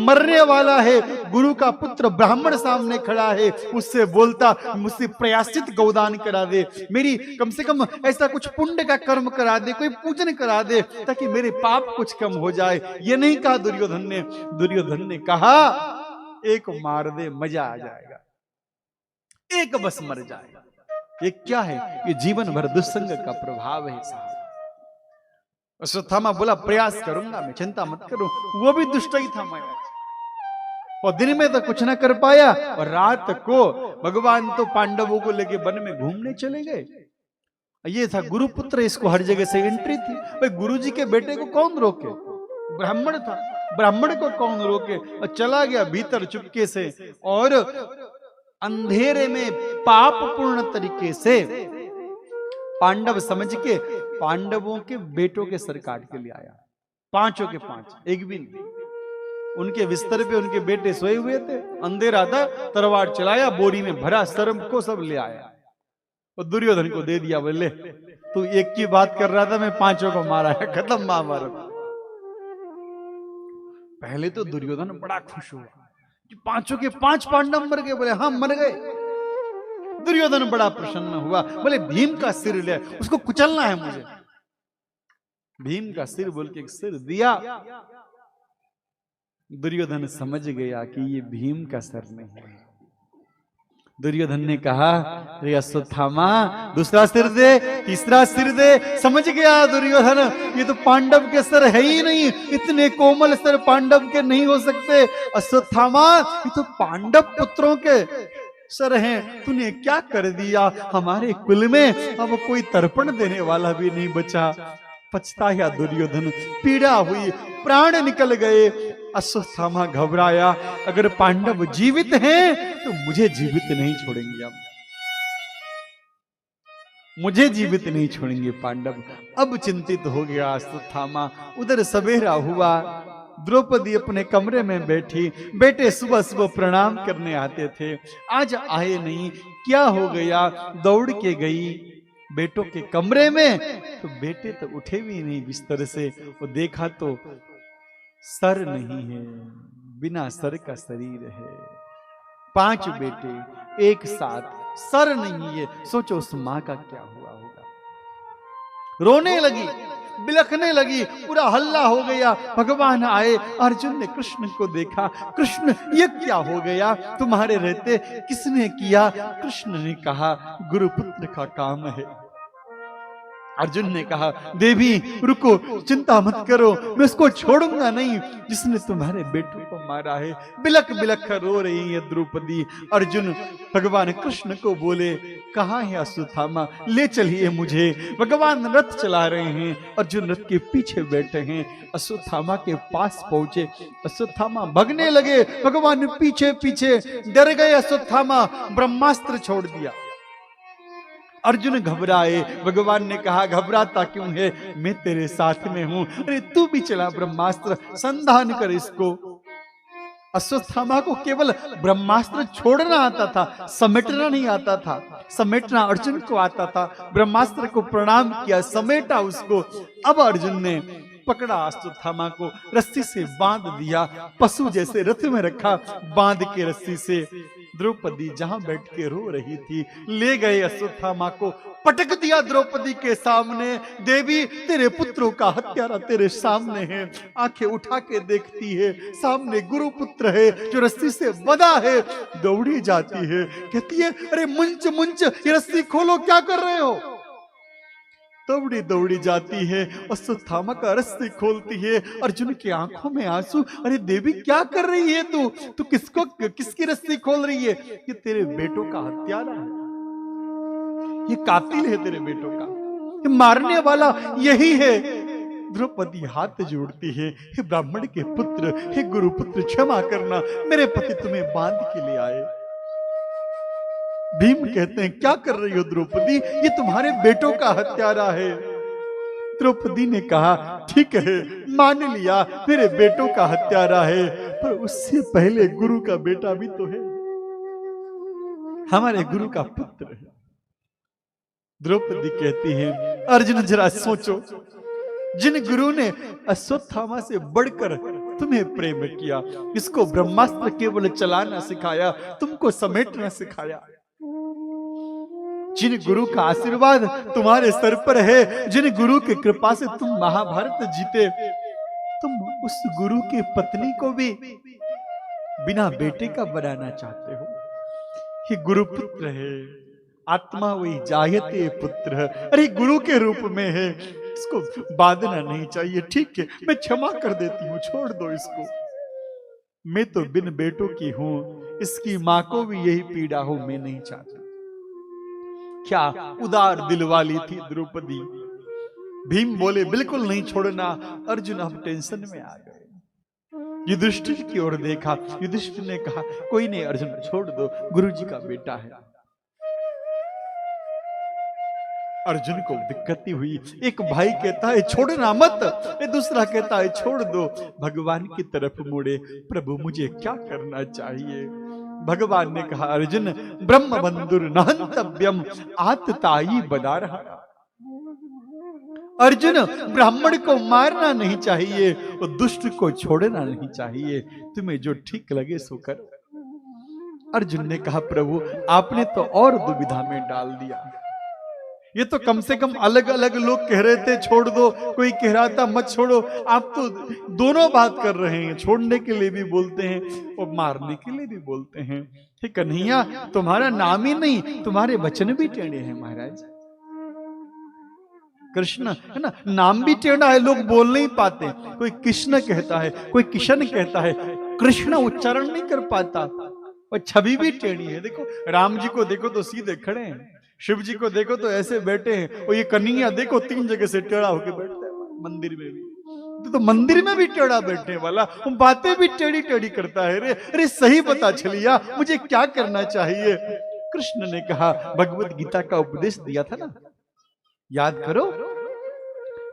मरने वाला है, गुरु का पुत्र ब्राह्मण सामने खड़ा है, उससे बोलता मुझसे प्रायश्चित गौदान करा दे, मेरी कम से कम ऐसा कुछ पुण्य का कर्म करा दे, कोई पूजन करा दे ताकि मेरे पाप कुछ कम हो जाए। ये नहीं कहा दुर्योधन ने। दुर्योधन ने कहा एक मार दे, मजा आ जाएगा, एक बस मर जाएगा। ये क्या है? ये जीवन भर दुस्संग का प्रभाव है साहब। अश्वत्थामा बोला प्रयास करूंगा मैं, चिंता मत करो। वो भी दुष्ट ही था महाराज, और दिन में तो कुछ ना कर पाया, और रात को भगवान तो पांडवों को लेके वन में घूमने चले गए। ये था गुरुपुत्र, इसको हर जगह से एंट्री थी। भाई गुरुजी के बेटे को कौन रोके? ब्राह्मण था, ब्राह्मण को कौन रोके? और चला गया भीतर चुपके से, और अंधेरे में पाप पूर्ण तरीके से पांडव समझ के पांडवों के बेटों के सर काट के ले आया। पांचों के पांच, एक भी नहीं। उनके बिस्तर पे उनके बेटे सोए हुए थे, अंधेरा था, तलवार चलाया, बोरी में भरा, सर को सब ले आया और दुर्योधन को दे दिया। बोले तू एक की बात कर रहा था, मैं पांचों को मारा है, खत्म महाभारत। पहले तो दुर्योधन बड़ा खुश हुआ कि पांचों के पांच पांडव मर गए। बोले हाँ मर गए। दुर्योधन बड़ा प्रसन्न हुआ, बोले भीम का सिर ले, उसको कुचलना है मुझे। भीम का सिर बोल के एक सिर दिया। दुर्योधन समझ गया कि ये भीम का सर नहीं है। दुर्योधन ने कहा रे अश्वत्थामा दूसरा सिर दे, तीसरा सिर दे। समझ गया दुर्योधन ये तो पांडव के सर है ही नहीं, इतने कोमल सर पांडव के नहीं हो सकते। अश्वत्थामा ये तो पांडव पुत्रों के सर हैं, तूने क्या कर दिया? हमारे कुल में अब कोई तर्पण देने वाला भी नहीं बचा। पछताया दुर्योधन, पीड़ा हुई, प्राण निकल गए। अश्वत्थामा घबराया, अगर पांडव जीवित हैं तो मुझे जीवित नहीं छोड़ेंगे, अब मुझे जीवित नहीं छोड़ेंगे पांडव। अब चिंतित हो गया अश्वत्थामा। उधर सवेरा हुआ, द्रौपदी अपने कमरे में बैठी, बेटे सुबह सुबह प्रणाम करने आते थे, आज आए नहीं, क्या हो गया? दौड़ के गई बेटों के कमरे में, तो बेटे तो उठे भी नहीं बिस्तर से। वो देखा तो सर नहीं है, बिना सर का शरीर है। पांच बेटे एक साथ, सर नहीं है। सोचो उस मां का क्या हुआ होगा। रोने लगी, बिलखने लगी, पूरा हल्ला हो गया। भगवान आए, अर्जुन ने कृष्ण को देखा, कृष्ण ये क्या हो गया? तुम्हारे रहते किसने किया? कृष्ण ने कहा गुरुपुत्र का काम है। अर्जुन ने कहा देवी रुको, चिंता मत करो, मैं उसको छोड़ूंगा नहीं जिसने तुम्हारे बेटों को मारा है। बिलख बिलख कर रो रही है द्रौपदी। अर्जुन भगवान कृष्ण को बोले कहाँ है अश्वत्थामा, ले चलिए मुझे। भगवान रथ चला रहे हैं, अर्जुन रथ के पीछे बैठे हैं। अश्वत्थामा के पास पहुंचे, अश्वत्थामा भगने लगे, भगवान पीछे पीछे। डर गए अश्वत्थामा, ब्रह्मास्त्र छोड़ दिया। अर्जुन घबराए, भगवान ने कहा घबराता क्यों है, मैं तेरे साथ में हूं। अरे तू भी चला ब्रह्मास्त्र, संधान कर इसको। अश्वत्थामा को केवल ब्रह्मास्त्र छोड़ना आता था, समेटना नहीं आता था। समेटना अर्जुन को आता था। ब्रह्मास्त्र को प्रणाम किया, समेटा उसको। अब अर्जुन ने पकड़ा अश्वत्थामा को, रस्सी से बांध दिया, पशु जैसे रथ में रखा, बांध के रस्सी से। द्रौपदी जहां बैठ के रो रही थी, ले गए अश्वत्थामा को, पटक दिया द्रौपदी के सामने। देवी तेरे पुत्रों का हत्यारा तेरे सामने है। आंखें उठा के देखती है, सामने गुरुपुत्र है जो रस्सी से बंधा है। दौड़ी जाती है, कहती है अरे मुंच मुंच, ये रस्सी खोलो, क्या कर रहे हो? दौड़ी दौड़ी जाती है, अश्वत्थामा का रस्सी खोलती है। अर्जुन की आंखों में आंसू। अरे देवी क्या कर रही है तू किसकी रस्सी खोल रही है? ये तेरे बेटों का हत्यारा है, ये कातिल है तेरे बेटों का, ये मारने वाला यही है। द्रौपदी हाथ जोड़ती है, हे ब्राह्मण के पुत्र, हे गुरुपुत्र क्षमा करना, मेरे पति तुम्हें बांध के ले आए। भीम कहते हैं क्या कर रही हो द्रौपदी, ये तुम्हारे बेटों का हत्यारा है। द्रौपदी ने कहा ठीक है मान लिया, मेरे बेटों का हत्यारा है, पर उससे पहले गुरु का बेटा भी तो है, हमारे गुरु का पुत्र है। द्रौपदी कहती है अर्जुन जरा सोचो, जिन गुरु ने अश्वत्थामा से बढ़कर तुम्हें प्रेम किया, इसको ब्रह्मास्त्र केवल चलाना सिखाया, तुमको समेटना सिखाया। जिन गुरु का आशीर्वाद तुम्हारे सर पर है, जिन गुरु की कृपा से तुम महाभारत जीते, तुम उस गुरु की पत्नी को भी बिना बेटे का बनाना चाहते हो। ये गुरु पुत्र है, आत्मा वही जायते पुत्र। अरे गुरु के रूप में है, इसको बांधना नहीं चाहिए। ठीक है, मैं क्षमा कर देती हूँ, छोड़ दो इसको। मैं तो बिन बेटों की हूं, इसकी मां को भी यही पीड़ा हो, मैं नहीं चाहता। क्या उदार दिल वाली थी द्रौपदी। भीम बोले बिल्कुल नहीं छोड़ना। अर्जुन अब टेंशन में आ गए। युधिष्ठिर की ओर देखा, युधिष्ठिर ने कहा कोई नहीं अर्जुन, छोड़ दो, गुरुजी का बेटा है। अर्जुन को दिक्कत ही हुई। एक भाई कहता है छोड़ना मत, दूसरा कहता है छोड़ दो। भगवान की तरफ मुड़े, प्रभु मुझे क्या करना चाहिए? भगवान ने कहा अर्जुन, ब्रह्म बंधुर नहंतव्यम आतताई बना रहा। अर्जुन, ब्राह्मण को मारना नहीं चाहिए और दुष्ट को छोड़ना नहीं चाहिए, तुम्हें जो ठीक लगे सो कर। अर्जुन ने कहा प्रभु आपने तो और दुविधा में डाल दिया। ये तो कम से कम अलग अलग लोग कह रहे थे छोड़ दो, कोई कह रहा था मत छोड़ो, आप तो दोनों बात कर रहे हैं। छोड़ने के लिए भी बोलते हैं और मारने के लिए भी बोलते हैं। हे कन्हैया, तुम्हारा नाम ही नहीं, तुम्हारे वचन भी टेढ़े हैं महाराज। कृष्ण है ना, नाम भी टेढ़ा है, लोग बोल नहीं पाते। कोई कृष्ण कहता है, कोई किशन कहता है, कृष्ण उच्चारण नहीं कर पाता। और छवि भी टेढ़ी है। देखो राम जी को देखो तो सीधे खड़े हैं, शिव जी को देखो तो ऐसे बैठे हैं, और ये कन्हैया देखो 3 जगह से टेढ़ा होके बैठता है मंदिर में भी। तो मंदिर में भी टेढ़ा बैठने वाला, बातें भी टेढ़ी टेढ़ी करता है। अरे सही पता चलिया, मुझे क्या करना चाहिए? कृष्ण ने कहा भगवत गीता का उपदेश दिया था ना, याद करो।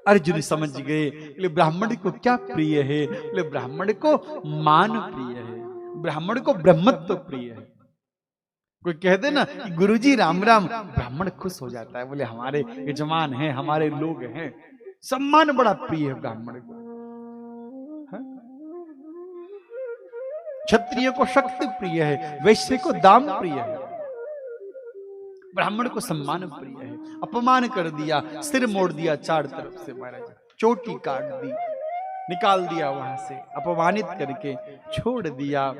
अर्जुन समझ गए, ब्राह्मण को क्या प्रिय है? ब्राह्मण को मान प्रिय है, ब्राह्मण को ब्रह्मत्व प्रिय है। कोई कह दे ना गुरुजी राम राम, ब्राह्मण खुश हो जाता है, बोले हमारे यजमान हैं, हमारे लोग हैं। सम्मान बड़ा प्रिय है ब्राह्मण को। क्षत्रिय को शक्ति प्रिय है, वैश्य को दाम प्रिय है, ब्राह्मण को सम्मान प्रिय है। अपमान कर दिया, सिर मोड़ दिया 4 तरफ से महाराज, चोटी काट दी, निकाल दिया वहां से, अपमानित करके छोड़ दिया।